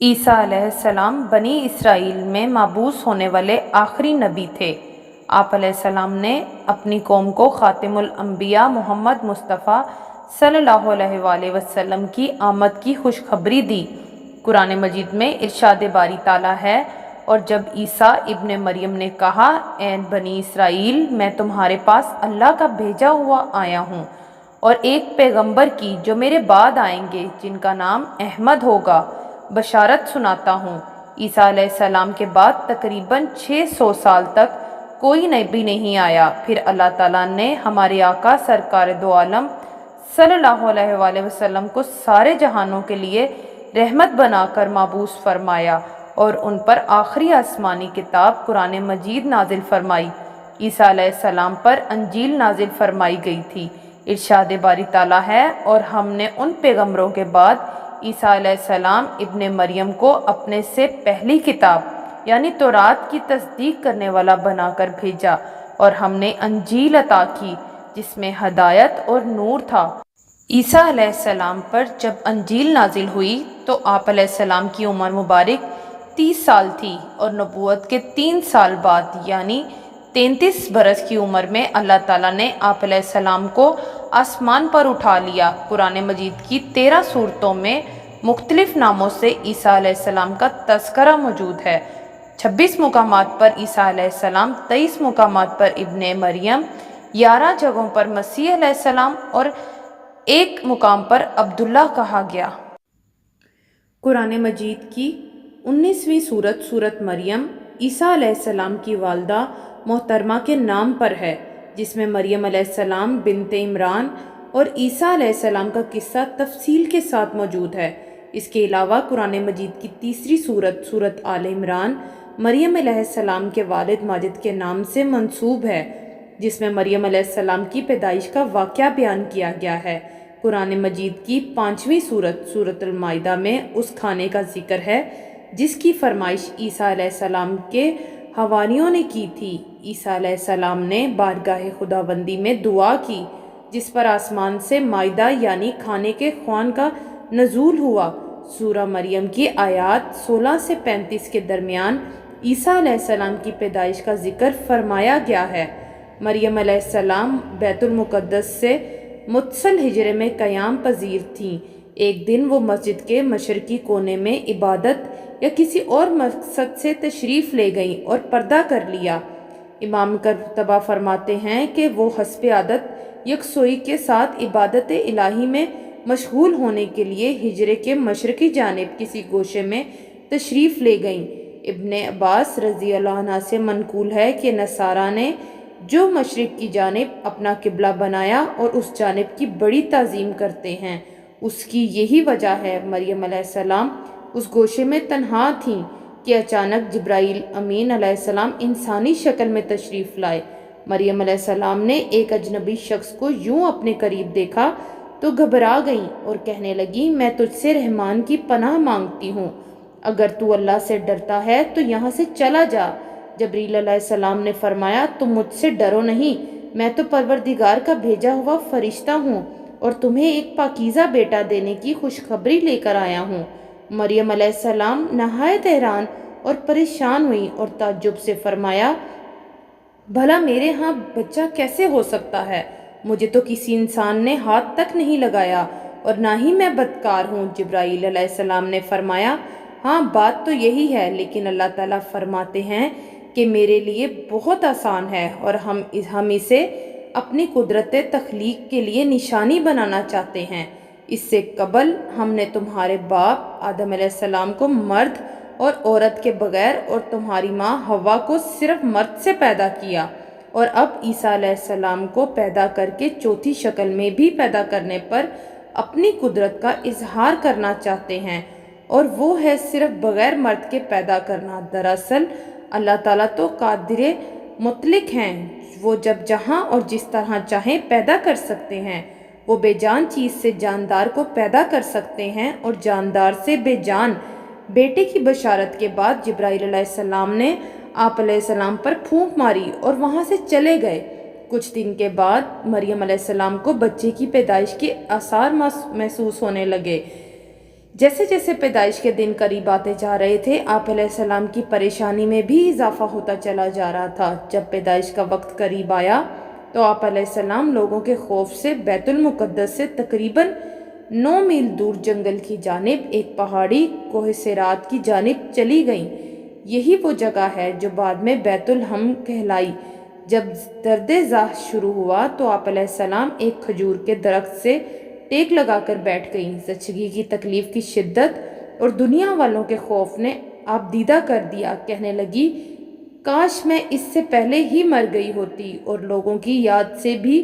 عیسیٰ علیہ السلام بنی اسرائیل میں مبعوث ہونے والے آخری نبی تھے۔ آپ علیہ السلام نے اپنی قوم کو خاتم الانبیاء محمد مصطفیٰ صلی اللہ علیہ وآلہ وسلم کی آمد کی خوشخبری دی۔ قرآن مجید میں ارشاد باری تعالیٰ ہے، اور جب عیسیٰ ابن مریم نے کہا، اے بنی اسرائیل، میں تمہارے پاس اللہ کا بھیجا ہوا آیا ہوں اور ایک پیغمبر کی جو میرے بعد آئیں گے جن کا نام احمد ہوگا، بشارت سناتا ہوں۔ عیسیٰ علیہ السلام کے بعد تقریباً 600 سال تک کوئی نبی نہیں آیا۔ پھر اللہ تعالیٰ نے ہمارے آقا سرکار دو عالم صلی اللہ علیہ وآلہ وسلم کو سارے جہانوں کے لیے رحمت بنا کر مبعوث فرمایا اور ان پر آخری آسمانی کتاب قرآن مجید نازل فرمائی۔ عیسیٰ علیہ السلام پر انجیل نازل فرمائی گئی تھی۔ ارشاد باری تعالیٰ ہے، اور ہم نے ان پیغمبروں کے بعد عیسیٰ علیہ السلام ابن مریم کو اپنے سے پہلی کتاب یعنی تورات کی تصدیق کرنے والا بنا کر بھیجا، اور ہم نے انجیل عطا کی جس میں ہدایت اور نور تھا۔ عیسیٰ علیہ السلام پر جب انجیل نازل ہوئی تو آپ علیہ السلام کی عمر مبارک 30 سال تھی، اور نبوت کے 3 سال بعد یعنی 33 برس کی عمر میں اللہ تعالیٰ نے آپ علیہ السلام کو آسمان پر اٹھا لیا۔ قرآن مجید کی 13 سورتوں میں مختلف ناموں سے عیسیٰ علیہ السلام کا تذکرہ موجود ہے۔ 26 مقامات پر عیسیٰ علیہ السلام، 23 مقامات پر ابن مریم، 11 جگہوں پر مسیح علیہ السلام اور ایک مقام پر عبداللہ کہا گیا۔ قرآن مجید کی 19ویں سورت سورت مریم عیسیٰ علیہ السلام کی والدہ محترمہ کے نام پر ہے، جس میں مریم علیہ السلام بنت عمران اور عیسیٰ علیہ السلام کا قصہ تفصیل کے ساتھ موجود ہے۔ اس کے علاوہ قرآن مجید کی 3 سورت سورت آل عمران مریم علیہ السلام کے والد ماجد کے نام سے منسوب ہے، جس میں مریم علیہ السلام کی پیدائش کا واقعہ بیان کیا گیا ہے۔ قرآن مجید کی 5ویں سورت سورت المائدہ میں اس کھانے کا ذکر ہے جس کی فرمائش عیسیٰ علیہ السلام کے حواریوں نے کی تھی۔ عیسیٰ علیہ السلام نے بارگاہ خداوندی میں دعا کی، جس پر آسمان سے مائدہ یعنی کھانے کے خوان کا نزول ہوا۔ سورہ مریم کی آیات 16 سے 35 کے درمیان عیسیٰ علیہ السلام کی پیدائش کا ذکر فرمایا گیا ہے۔ مریم علیہ السلام بیت المقدس سے متصل حجرے میں قیام پذیر تھیں۔ ایک دن وہ مسجد کے مشرقی کونے میں عبادت یا کسی اور مقصد سے تشریف لے گئیں اور پردہ کر لیا۔ امام قرطبہ فرماتے ہیں کہ وہ حسب عادت یکسوئی کے ساتھ عبادت الہی میں مشغول ہونے کے لیے حجرے کے مشرقی جانب کسی گوشے میں تشریف لے گئیں۔ ابن عباس رضی اللہ عنہ سے منقول ہے کہ نصارہ نے جو مشرق کی جانب اپنا قبلہ بنایا اور اس جانب کی بڑی تعظیم کرتے ہیں، اس کی یہی وجہ ہے۔ مریم علیہ السلام اس گوشے میں تنہا تھیں کہ اچانک جبرائیل امین علیہ السلام انسانی شکل میں تشریف لائے۔ مریم علیہ السلام نے ایک اجنبی شخص کو یوں اپنے قریب دیکھا تو گھبرا گئیں اور کہنے لگیں، میں تجھ سے رحمان کی پناہ مانگتی ہوں، اگر تو اللہ سے ڈرتا ہے تو یہاں سے چلا جا۔ جبرائیل علیہ السلام نے فرمایا، تم مجھ سے ڈرو نہیں، میں تو پروردگار کا بھیجا ہوا فرشتہ ہوں اور تمہیں ایک پاکیزہ بیٹا دینے کی خوشخبری لے کر آیا ہوں۔ مریم علیہ السلام نہایت حیران اور پریشان ہوئی اور تعجب سے فرمایا، بھلا میرے ہاں بچہ کیسے ہو سکتا ہے؟ مجھے تو کسی انسان نے ہاتھ تک نہیں لگایا اور نہ ہی میں بدکار ہوں۔ جبرائیل علیہ السلام نے فرمایا، ہاں بات تو یہی ہے، لیکن اللہ تعالیٰ فرماتے ہیں کہ میرے لیے بہت آسان ہے، اور ہم اسے اپنی قدرت تخلیق کے لیے نشانی بنانا چاہتے ہیں۔ اس سے قبل ہم نے تمہارے باپ آدم علیہ السلام کو مرد اور عورت کے بغیر اور تمہاری ماں حوا کو صرف مرد سے پیدا کیا، اور اب عیسیٰ علیہ السلام کو پیدا کر کے چوتھی شکل میں بھی پیدا کرنے پر اپنی قدرت کا اظہار کرنا چاہتے ہیں، اور وہ ہے صرف بغیر مرد کے پیدا کرنا۔ دراصل اللہ تعالیٰ تو قادر مطلق ہیں، وہ جب جہاں اور جس طرح چاہیں پیدا کر سکتے ہیں۔ وہ بے جان چیز سے جاندار کو پیدا کر سکتے ہیں، اور جاندار سے بے جان بیٹے کی بشارت کے بعد جبرائیل علیہ السلام نے آپ علیہ السلام پر پھونک ماری اور وہاں سے چلے گئے۔ کچھ دن کے بعد مریم علیہ السلام کو بچے کی پیدائش کے آثار محسوس ہونے لگے۔ جیسے جیسے پیدائش کے دن قریب آتے جا رہے تھے، آپ علیہ السلام کی پریشانی میں بھی اضافہ ہوتا چلا جا رہا تھا۔ جب پیدائش کا وقت قریب آیا تو آپ علیہ السلام لوگوں کے خوف سے بیت المقدس سے تقریباً 9 میل دور جنگل کی جانب ایک پہاڑی کوہ سرات کی جانب چلی گئیں۔ یہی وہ جگہ ہے جو بعد میں بیت الحم کہلائی۔ جب درد زاہ شروع ہوا تو آپ علیہ السلام ایک کھجور کے درخت سے ٹیک لگا کر بیٹھ گئیں۔ زچگی کی تکلیف کی شدت اور دنیا والوں کے خوف نے آپ دیدہ کر دیا۔ کہنے لگی، کاش میں اس سے پہلے ہی مر گئی ہوتی اور لوگوں کی یاد سے بھی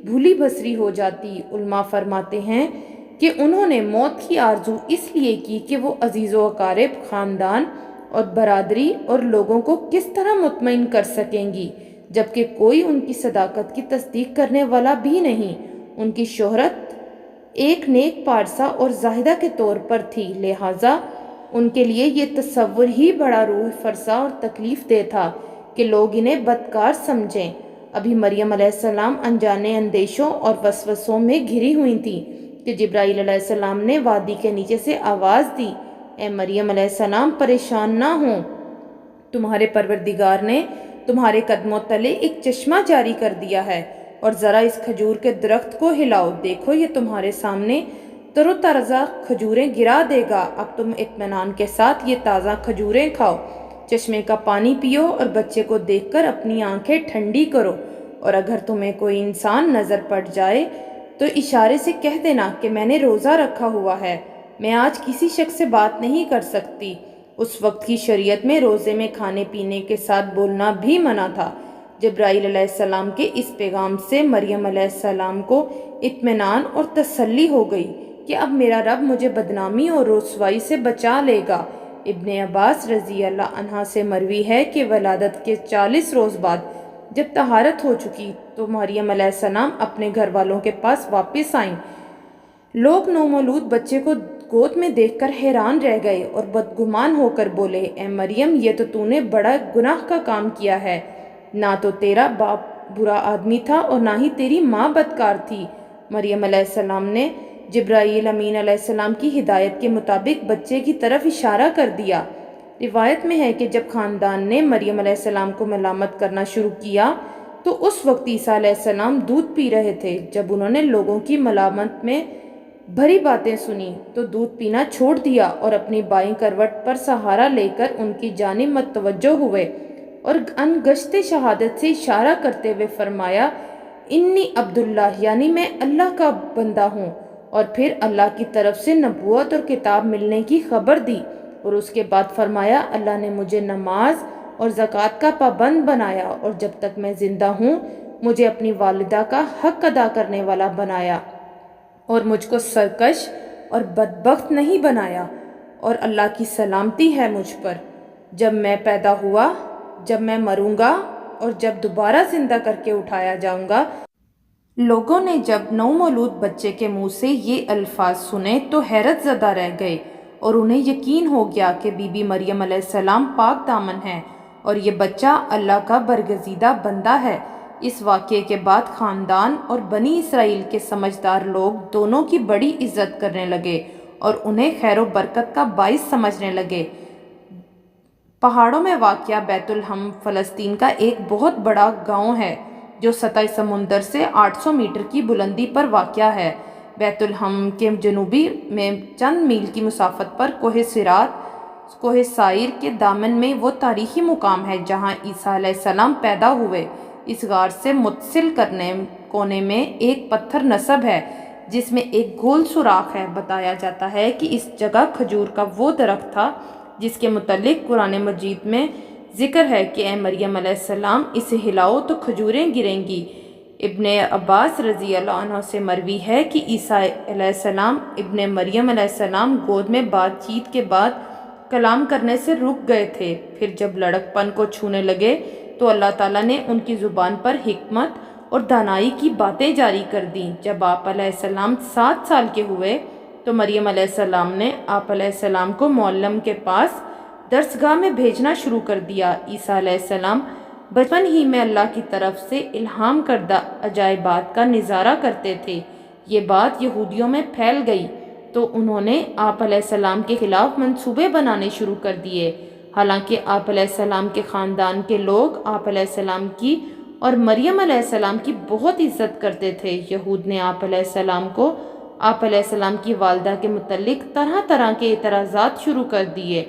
بھولی بھسری ہو جاتی۔ علماء فرماتے ہیں کہ انہوں نے موت کی آرزو اس لیے کی کہ وہ عزیز و اقارب، خاندان اور برادری اور لوگوں کو کس طرح مطمئن کر سکیں گی جبکہ کوئی ان کی صداقت کی تصدیق کرنے والا بھی نہیں۔ ان کی شہرت ایک نیک پارسا اور زاہدہ کے طور پر تھی، لہٰذا ان کے لیے یہ تصور ہی بڑا روح فرسا اور تکلیف دہ تھا کہ لوگ انہیں بدکار سمجھیں۔ ابھی مریم علیہ السلام انجانے اندیشوں اور وسوسوں میں گھری ہوئی تھی کہ جبرائیل علیہ السلام نے وادی کے نیچے سے آواز دی، اے مریم علیہ السلام، پریشان نہ ہوں، تمہارے پروردگار نے تمہارے قدموں تلے ایک چشمہ جاری کر دیا ہے، اور ذرا اس کھجور کے درخت کو ہلاؤ، دیکھو یہ تمہارے سامنے تر و تازہ کھجوریں گرا دے گا۔ اب تم اطمینان کے ساتھ یہ تازہ کھجوریں کھاؤ، چشمے کا پانی پیو اور بچے کو دیکھ کر اپنی آنکھیں ٹھنڈی کرو، اور اگر تمہیں کوئی انسان نظر پڑ جائے تو اشارے سے کہہ دینا کہ میں نے روزہ رکھا ہوا ہے، میں آج کسی شخص سے بات نہیں کر سکتی۔ اس وقت کی شریعت میں روزے میں کھانے پینے کے ساتھ بولنا بھی منع تھا۔ جبرائیل علیہ السلام کے اس پیغام سے مریم علیہ السلام کو اطمینان اور تسلی ہو گئی کہ اب میرا رب مجھے بدنامی اور رسوائی سے بچا لے گا۔ ابن عباس رضی اللہ عنہ سے مروی ہے کہ ولادت کے 40 روز بعد جب طہارت ہو چکی تو مریم علیہ السلام اپنے گھر والوں کے پاس واپس آئیں۔ لوگ نومولود بچے کو گود میں دیکھ کر حیران رہ گئے اور بدگمان ہو کر بولے، اے مریم، یہ تو نے بڑا گناہ کا کام کیا ہے، نہ تو تیرا باپ برا آدمی تھا اور نہ ہی تیری ماں بدکار تھی۔ مریم علیہ السلام نے جبرائیل امین علیہ السلام کی ہدایت کے مطابق بچے کی طرف اشارہ کر دیا۔ روایت میں ہے کہ جب خاندان نے مریم علیہ السلام کو ملامت کرنا شروع کیا تو اس وقت عیسیٰ علیہ السلام دودھ پی رہے تھے۔ جب انہوں نے لوگوں کی ملامت میں بھری باتیں سنی تو دودھ پینا چھوڑ دیا اور اپنی بائیں کروٹ پر سہارا لے کر ان کی جانب متوجہ ہوئے اور ان گشت شہادت سے اشارہ کرتے ہوئے فرمایا، انی عبداللہ، یعنی میں اللہ کا بندہ ہوں، اور پھر اللہ کی طرف سے نبوت اور کتاب ملنے کی خبر دی، اور اس کے بعد فرمایا، اللہ نے مجھے نماز اور زکوٰۃ کا پابند بنایا، اور جب تک میں زندہ ہوں مجھے اپنی والدہ کا حق ادا کرنے والا بنایا، اور مجھ کو سرکش اور بدبخت نہیں بنایا، اور اللہ کی سلامتی ہے مجھ پر، جب میں پیدا ہوا، جب میں مروں گا اور جب دوبارہ زندہ کر کے اٹھایا جاؤں گا۔ لوگوں نے جب نومولود بچے کے منہ سے یہ الفاظ سنے تو حیرت زدہ رہ گئے اور انہیں یقین ہو گیا کہ بی بی مریم علیہ السلام پاک دامن ہے اور یہ بچہ اللہ کا برگزیدہ بندہ ہے۔ اس واقعے کے بعد خاندان اور بنی اسرائیل کے سمجھدار لوگ دونوں کی بڑی عزت کرنے لگے اور انہیں خیر و برکت کا باعث سمجھنے لگے۔ پہاڑوں میں واقع بیت الحم فلسطین کا ایک بہت بڑا گاؤں ہے جو سطح سمندر سے 800 میٹر کی بلندی پر واقع ہے۔ بیت الحم کے جنوبی میں چند میل کی مسافت پر کوہ سرات، کوہ سائر کے دامن میں وہ تاریخی مقام ہے جہاں عیسیٰ علیہ السلام پیدا ہوئے۔ اس غار سے متصل کونے میں ایک پتھر نصب ہے جس میں ایک گول سوراخ ہے۔ بتایا جاتا ہے کہ اس جگہ کھجور کا وہ درخت تھا جس کے متعلق قرآن مجید میں ذکر ہے کہ اے مریم علیہ السلام، اسے ہلاؤ تو کھجوریں گریں گی۔ ابن عباس رضی اللہ عنہ سے مروی ہے کہ عیسیٰ علیہ السلام ابن مریم علیہ السلام گود میں بات چیت کے بعد کلام کرنے سے رک گئے تھے، پھر جب لڑکپن کو چھونے لگے تو اللہ تعالیٰ نے ان کی زبان پر حکمت اور دانائی کی باتیں جاری کر دیں۔ جب آپ علیہ السلام 7 سال کے ہوئے تو مریم علیہ السلام نے آپ علیہ السلام کو معلم کے پاس درسگاہ میں بھیجنا شروع کر دیا۔ عیسیٰ علیہ السلام بچپن ہی میں اللہ کی طرف سے الہام کردہ عجائبات کا نظارہ کرتے تھے۔ یہ بات یہودیوں میں پھیل گئی تو تو انہوں نے آپ علیہ السلام کے خلاف منصوبے بنانے شروع کر دیے۔ حالانکہ آپ علیہ السلام کے خاندان کے لوگ آپ علیہ السلام کی اور مریم علیہ السلام کی بہت عزت کرتے تھے، یہود نے آپ علیہ السلام کو آپ علیہ السلام کی والدہ کے متعلق طرح طرح کے اعتراضات شروع کر دیے۔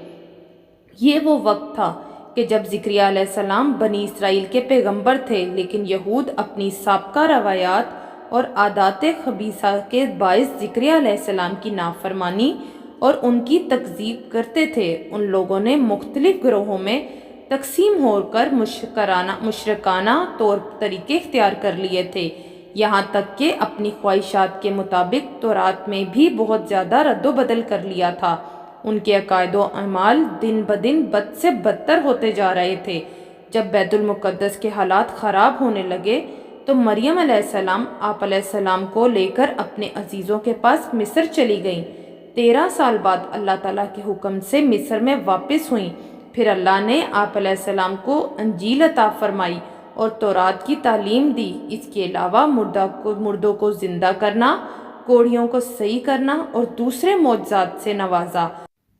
یہ وہ وقت تھا کہ جب زکریا علیہ السلام بنی اسرائیل کے پیغمبر تھے، لیکن یہود اپنی سابقہ روایات اور عادات خبیثہ کے باعث زکریا علیہ السلام کی نافرمانی اور ان کی تکذیب کرتے تھے۔ ان لوگوں نے مختلف گروہوں میں تقسیم ہو کر مشرکانہ طور طریقے اختیار کر لیے تھے، یہاں تک کہ اپنی خواہشات کے مطابق تورات میں بھی بہت زیادہ رد و بدل کر لیا تھا۔ ان کے عقائد و اعمال دن بدن بد سے بدتر ہوتے جا رہے تھے۔ جب بیت المقدس کے حالات خراب ہونے لگے تو مریم علیہ السلام آپ علیہ السلام کو لے کر اپنے عزیزوں کے پاس مصر چلی گئیں۔ 13 سال بعد اللہ تعالیٰ کے حکم سے مصر میں واپس ہوئیں۔ پھر اللہ نے آپ علیہ السلام کو انجیل عطا فرمائی اور تورات کی تعلیم دی۔ اس کے علاوہ مردوں کو زندہ کرنا، کوڑھیوں کو صحیح کرنا اور دوسرے معجزات سے نوازا۔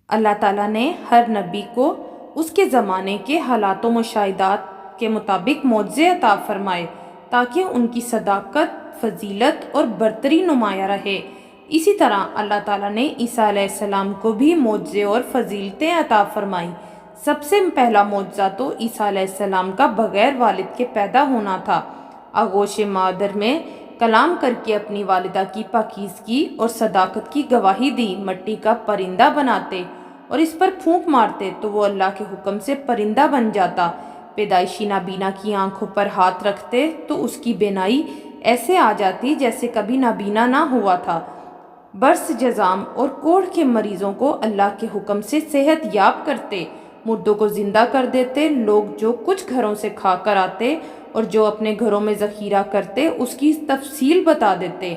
اللہ تعالیٰ نے ہر نبی کو اس کے زمانے کے حالات و مشاہدات کے مطابق معجزے عطا فرمائے تاکہ ان کی صداقت، فضیلت اور برتری نمایاں رہے۔ اسی طرح اللہ تعالیٰ نے عیسیٰ علیہ السلام کو بھی معجزے اور فضیلتیں عطا فرمائیں۔ سب سے پہلا معجزہ تو عیسیٰ علیہ السلام کا بغیر والد کے پیدا ہونا تھا۔ آغوش مادر میں کلام کر کے اپنی والدہ کی پاکیزگی اور صداقت کی گواہی دی۔ مٹی کا پرندہ بناتے اور اس پر پھونک مارتے تو وہ اللہ کے حکم سے پرندہ بن جاتا۔ پیدائشی نابینا کی آنکھوں پر ہاتھ رکھتے تو اس کی بینائی ایسے آ جاتی جیسے کبھی نابینا نہ ہوا تھا۔ برس جزام اور کوڑھ کے مریضوں کو اللہ کے حکم سے صحت یاب کرتے، مردوں کو زندہ کر دیتے۔ لوگ جو کچھ گھروں سے کھا کر آتے اور جو اپنے گھروں میں ذخیرہ کرتے اس کی تفصیل بتا دیتے۔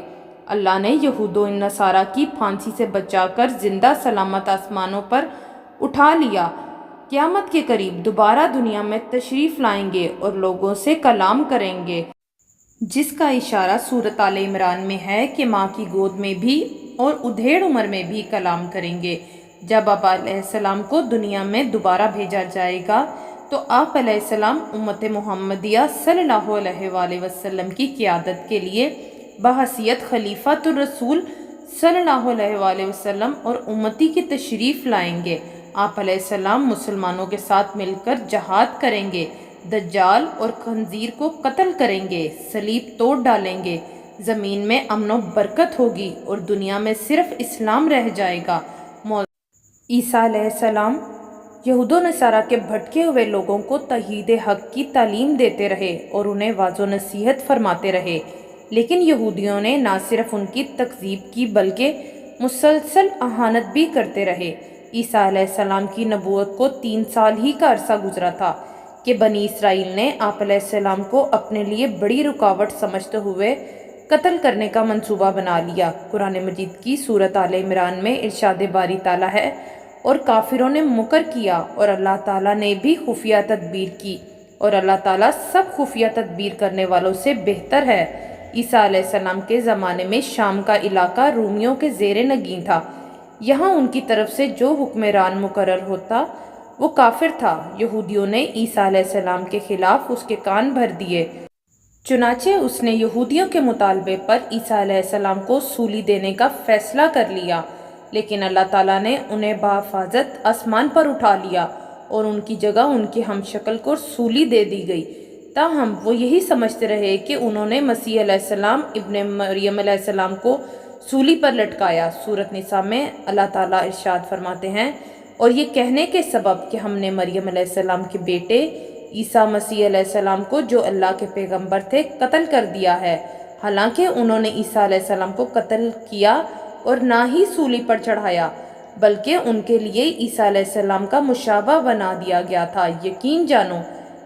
اللہ نے یہود و نصارہ کی پھانسی سے بچا کر زندہ سلامت آسمانوں پر اٹھا لیا۔ قیامت کے قریب دوبارہ دنیا میں تشریف لائیں گے اور لوگوں سے کلام کریں گے، جس کا اشارہ سورۃ آل عمران میں ہے کہ ماں کی گود میں بھی اور ادھیڑ عمر میں بھی کلام کریں گے۔ جب آپ علیہ السلام کو دنیا میں دوبارہ بھیجا جائے گا تو آپ علیہ السلام امت محمدیہ صلی اللہ علیہ وآلہ وسلم کی قیادت کے لیے بحیثیت خلیفۃ الرسول صلی اللہ علیہ وآلہ وسلم اور امتی کی تشریف لائیں گے۔ آپ علیہ السلام مسلمانوں کے ساتھ مل کر جہاد کریں گے، دجال اور خنزیر کو قتل کریں گے، صلیب توڑ ڈالیں گے، زمین میں امن و برکت ہوگی اور دنیا میں صرف اسلام رہ جائے گا۔ عیسیٰ علیہ السلام یہود و نصارہ کے بھٹکے ہوئے لوگوں کو توحید حق کی تعلیم دیتے رہے اور انہیں واعظ و نصیحت فرماتے رہے، لیکن یہودیوں نے نہ صرف ان کی تکذیب کی بلکہ مسلسل اہانت بھی کرتے رہے۔ عیسیٰ علیہ السلام کی نبوت کو 3 سال ہی کا عرصہ گزرا تھا کہ بنی اسرائیل نے آپ علیہ السلام کو اپنے لیے بڑی رکاوٹ سمجھتے ہوئے قتل کرنے کا منصوبہ بنا لیا۔ قرآن مجید کی سورۃ آل عمران میں ارشاد باری تعالیٰ ہے، اور کافروں نے مکر کیا اور اللہ تعالیٰ نے بھی خفیہ تدبیر کی، اور اللہ تعالیٰ سب خفیہ تدبیر کرنے والوں سے بہتر ہے۔ عیسیٰ علیہ السلام کے زمانے میں شام کا علاقہ رومیوں کے زیر نگین تھا۔ یہاں ان کی طرف سے جو حکمران مقرر ہوتا وہ کافر تھا۔ یہودیوں نے عیسیٰ علیہ السلام کے خلاف اس کے کان بھر دیے، چنانچہ اس نے یہودیوں کے مطالبے پر عیسیٰ علیہ السلام کو سولی دینے کا فیصلہ کر لیا، لیکن اللہ تعالیٰ نے انہیں بحفاظت آسمان پر اٹھا لیا اور ان کی جگہ ان کے ہم شکل کو سولی دے دی گئی۔ تاہم وہ یہی سمجھتے رہے کہ انہوں نے مسیح علیہ السلام ابن مریم علیہ السلام کو سولی پر لٹکایا۔ سورۃ نساء میں اللہ تعالیٰ ارشاد فرماتے ہیں، اور یہ کہنے کے سبب کہ ہم نے مریم علیہ السلام کے بیٹے عیسیٰ مسیح علیہ السلام کو جو اللہ کے پیغمبر تھے قتل کر دیا ہے، حالانکہ انہوں نے عیسیٰ علیہ السلام کو قتل کیا اور نہ ہی سولی پر چڑھایا، بلکہ ان کے لیے عیسیٰ علیہ السلام کا مشابہ بنا دیا گیا تھا۔ یقین جانو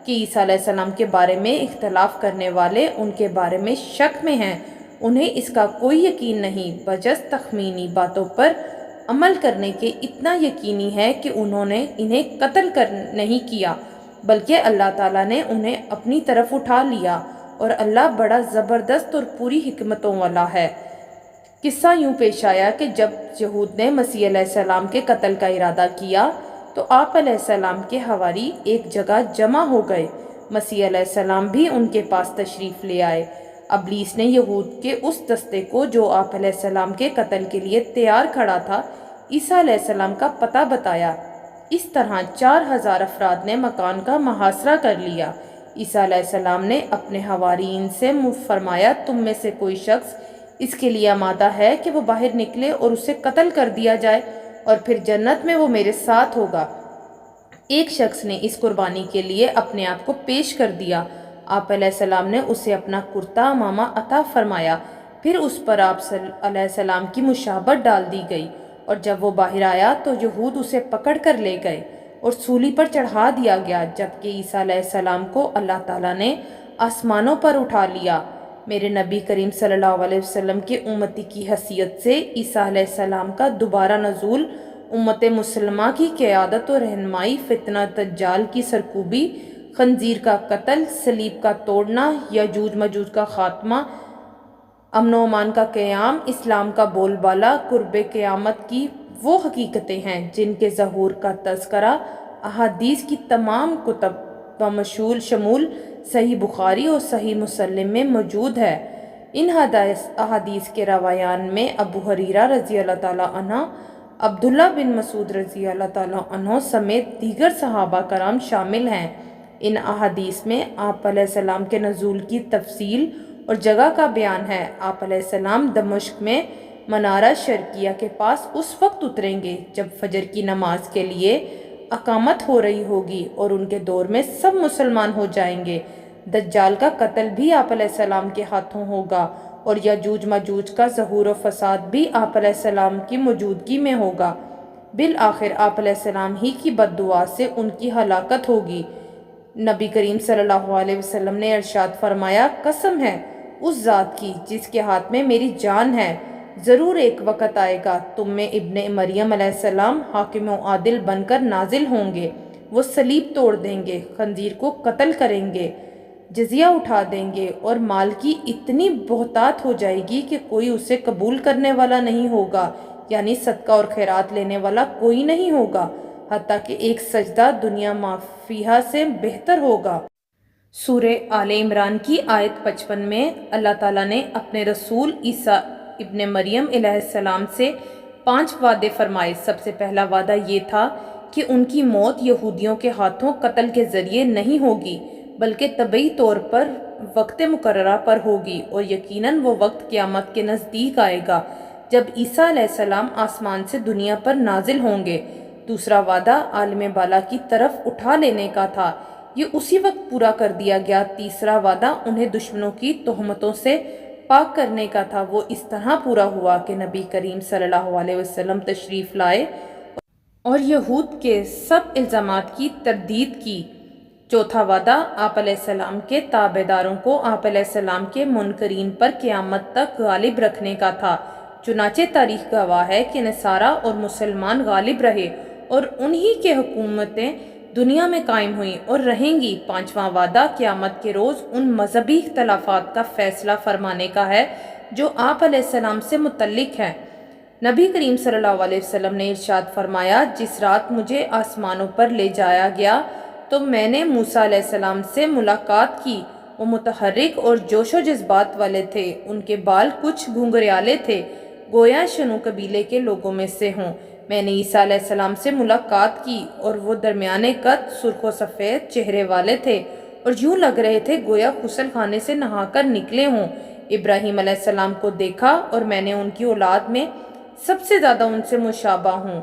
کہ عیسیٰ علیہ السلام کے بارے میں اختلاف کرنے والے ان کے بارے میں شک میں ہیں، انہیں اس کا کوئی یقین نہیں، بجز تخمینی باتوں پر عمل کرنے کے اتنا یقینی ہے کہ انہوں نے انہیں قتل نہیں کیا، بلکہ اللہ تعالیٰ نے انہیں اپنی طرف اٹھا لیا، اور اللہ بڑا زبردست اور پوری حکمتوں والا ہے۔ قصہ یوں پیش آیا کہ جب یہود نے مسیح علیہ السلام کے قتل کا ارادہ کیا تو آپ علیہ السلام کے حواری ایک جگہ جمع ہو گئے۔ مسیح علیہ السلام بھی ان کے پاس تشریف لے آئے۔ ابلیس نے یہود کے اس دستے کو جو آپ علیہ السلام کے قتل کے لیے تیار کھڑا تھا عیسیٰ علیہ السلام کا پتہ بتایا۔ اس طرح 4000 افراد نے مکان کا محاصرہ کر لیا۔ عیسیٰ علیہ السلام نے اپنے حواریین سے فرمایا، تم میں سے کوئی شخص اس کے لیے آمادہ ہے کہ وہ باہر نکلے اور اسے قتل کر دیا جائے اور پھر جنت میں وہ میرے ساتھ ہوگا۔ ایک شخص نے اس قربانی کے لیے اپنے آپ کو پیش کر دیا۔ آپ علیہ السلام نے اسے اپنا کرتا امامہ عطا فرمایا، پھر اس پر آپ علیہ السلام کی مشابہت ڈال دی گئی، اور جب وہ باہر آیا تو یہود اسے پکڑ کر لے گئے اور سولی پر چڑھا دیا گیا، جبکہ عیسیٰ علیہ السلام کو اللہ تعالیٰ نے آسمانوں پر اٹھا لیا۔ میرے نبی کریم صلی اللہ علیہ وسلم کے امتی کی حیثیت سے عیسیٰ علیہ السلام کا دوبارہ نزول، امت مسلمہ کی قیادت و رہنمائی، فتنہ دجال کی سرکوبی، خنزیر کا قتل، صلیب کا توڑنا، یاجوج ماجوج کا خاتمہ، امن و امان کا قیام، اسلام کا بول بالا، قرب قیامت کی وہ حقیقتیں ہیں جن کے ظہور کا تذکرہ احادیث کی تمام کتب شمول صحیح بخاری اور صحیح مسلم میں موجود ہے۔ ان احادیث کے روایان میں ابو ہریرہ رضی اللہ تعالیٰ عنہ، عبداللہ بن مسعود رضی اللہ تعالیٰ عنہ سمیت دیگر صحابہ کرام شامل ہیں۔ ان احادیث میں آپ علیہ السلام کے نزول کی تفصیل اور جگہ کا بیان ہے۔ آپ علیہ السلام دمشق میں منارہ شرقیہ کے پاس اس وقت اتریں گے جب فجر کی نماز کے لیے اقامت ہو رہی ہوگی اور ان کے دور میں سب مسلمان ہو جائیں گے۔ دجال کا قتل بھی آپ علیہ السلام کے ہاتھوں ہوگا اور یاجوج ماجوج کا ظہور و فساد بھی آپ علیہ السلام کی موجودگی میں ہوگا۔ بالآخر آپ علیہ السلام ہی کی بد دعا سے ان کی ہلاکت ہوگی۔ نبی کریم صلی اللہ علیہ وسلم نے ارشاد فرمایا، قسم ہے اس ذات کی جس کے ہاتھ میں میری جان ہے، ضرور ایک وقت آئے گا تم میں ابن مریم علیہ السلام حاکم و عادل بن کر نازل ہوں گے۔ وہ صلیب توڑ دیں گے، خنزیر کو قتل کریں گے، جزیہ اٹھا دیں گے، اور مال کی اتنی بہتات ہو جائے گی کہ کوئی اسے قبول کرنے والا نہیں ہوگا، یعنی صدقہ اور خیرات لینے والا کوئی نہیں ہوگا، حتیٰ کہ ایک سجدہ دنیا مافیہا سے بہتر ہوگا۔ سورہ آل عمران کی آیت 55 میں اللہ تعالیٰ نے اپنے رسول عیسیٰ ابن مریم علیہ السلام سے 5 وعدے فرمائے۔ سب سے پہلا وعدہ یہ تھا کہ ان کی موت یہودیوں کے ہاتھوں قتل کے ذریعے نہیں ہوگی، بلکہ طبعی طور پر وقت مقررہ پر ہوگی، اور یقیناً وہ وقت قیامت کے نزدیک آئے گا جب عیسیٰ علیہ السلام آسمان سے دنیا پر نازل ہوں گے۔ دوسرا وعدہ عالم بالا کی طرف اٹھا لینے کا تھا، یہ اسی وقت پورا کر دیا گیا۔ تیسرا وعدہ انہیں دشمنوں کی تہمتوں سے پاک کرنے کا تھا، وہ اس طرح پورا ہوا کہ نبی کریم صلی اللہ علیہ وسلم تشریف لائے اور یہود کے سب الزامات کی تردید کی۔ چوتھا وعدہ آپ علیہ السلام کے تابع داروں کو آپ علیہ السلام کے منکرین پر قیامت تک غالب رکھنے کا تھا۔ چنانچہ تاریخ گواہ ہے کہ نصارہ اور مسلمان غالب رہے اور انہی کے حکومتیں دنیا میں قائم ہوئیں اور رہیں گی۔ پانچواں وعدہ قیامت کے روز ان مذہبی اختلافات کا فیصلہ فرمانے کا ہے جو آپ علیہ السلام سے متعلق ہیں۔ نبی کریم صلی اللہ علیہ وسلم نے ارشاد فرمایا، جس رات مجھے آسمانوں پر لے جایا گیا تو میں نے موسیٰ علیہ السلام سے ملاقات کی۔ وہ متحرک اور جوش و جذبات والے تھے، ان کے بال کچھ گھنگریالے تھے، گویا شنو قبیلے کے لوگوں میں سے ہوں۔ میں نے عیسیٰ علیہ السلام سے ملاقات کی اور وہ درمیانے قد، سرخ و سفید چہرے والے تھے اور یوں لگ رہے تھے گویا غسل خانے سے نہا کر نکلے ہوں۔ ابراہیم علیہ السلام کو دیکھا اور میں نے ان کی اولاد میں سب سے زیادہ ان سے مشابہ ہوں۔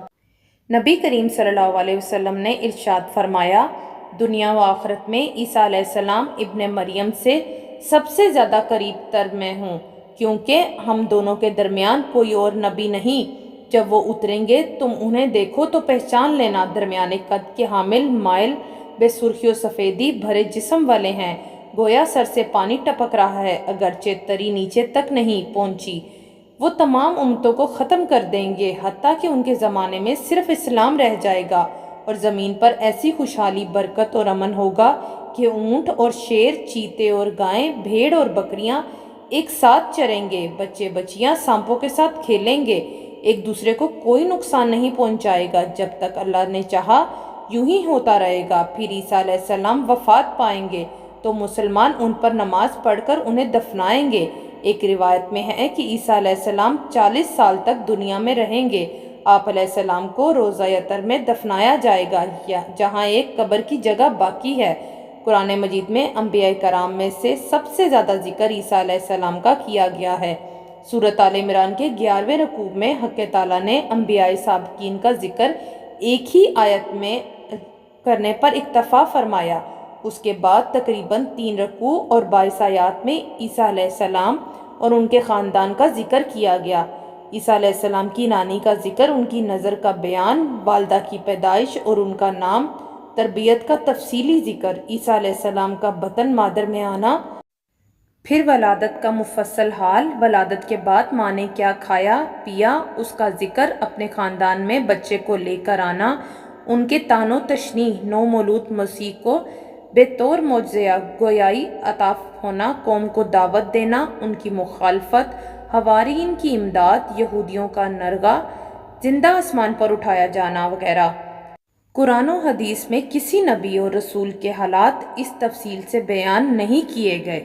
نبی کریم صلی اللہ علیہ وسلم نے ارشاد فرمایا، دنیا و آخرت میں عیسیٰ علیہ السلام ابن مریم سے سب سے زیادہ قریب تر میں ہوں، کیونکہ ہم دونوں کے درمیان کوئی اور نبی نہیں۔ جب وہ اتریں گے تم انہیں دیکھو تو پہچان لینا، درمیانے قد کے حامل، مائل بے سرخی و سفیدی بھرے جسم والے ہیں، گویا سر سے پانی ٹپک رہا ہے اگرچہ تری نیچے تک نہیں پہنچی۔ وہ تمام امتوں کو ختم کر دیں گے حتیٰ کہ ان کے زمانے میں صرف اسلام رہ جائے گا، اور زمین پر ایسی خوشحالی، برکت اور امن ہوگا کہ اونٹ اور شیر، چیتے اور گائیں، بھیڑ اور بکریاں ایک ساتھ چریں گے، بچے بچیاں سانپوں کے ساتھ کھیلیں گے، ایک دوسرے کو کوئی نقصان نہیں پہنچائے گا، جب تک اللہ نے چاہا یوں ہی ہوتا رہے گا۔ پھر عیسیٰ علیہ السلام وفات پائیں گے تو مسلمان ان پر نماز پڑھ کر انہیں دفنائیں گے۔ ایک روایت میں ہے کہ عیسیٰ علیہ السلام 40 سال تک دنیا میں رہیں گے۔ آپ علیہ السلام کو روضہ اطہر میں دفنایا جائے گا، جہاں ایک قبر کی جگہ باقی ہے۔ قرآن مجید میں انبیاء کرام میں سے سب سے زیادہ ذکر عیسیٰ علیہ السلام کا کیا گیا ہے۔ سورۃ آل عمران کے 11ویں رکوع میں حق تعالیٰ نے انبیاء سابقین کا ذکر ایک ہی آیت میں کرنے پر اکتفا فرمایا۔ اس کے بعد تقریباً 3 رکوع اور 22 آیات میں عیسیٰ علیہ السلام اور ان کے خاندان کا ذکر کیا گیا۔ عیسیٰ علیہ السلام کی نانی کا ذکر، ان کی نظر کا بیان، والدہ کی پیدائش اور ان کا نام، تربیت کا تفصیلی ذکر، عیسیٰ علیہ السلام کا بطن مادر میں آنا، پھر ولادت کا مفصل حال، ولادت کے بعد ماں نے کیا کھایا پیا اس کا ذکر، اپنے خاندان میں بچے کو لے کر آنا، ان کے طعن و تشنیع، نو مولود مسیح کو بطور معجزہ گویائی عطا ہونا، قوم کو دعوت دینا، ان کی مخالفت، حواریین کی امداد، یہودیوں کا نرغہ، زندہ آسمان پر اٹھایا جانا وغیرہ۔ قرآن و حدیث میں کسی نبی اور رسول کے حالات اس تفصیل سے بیان نہیں کیے گئے۔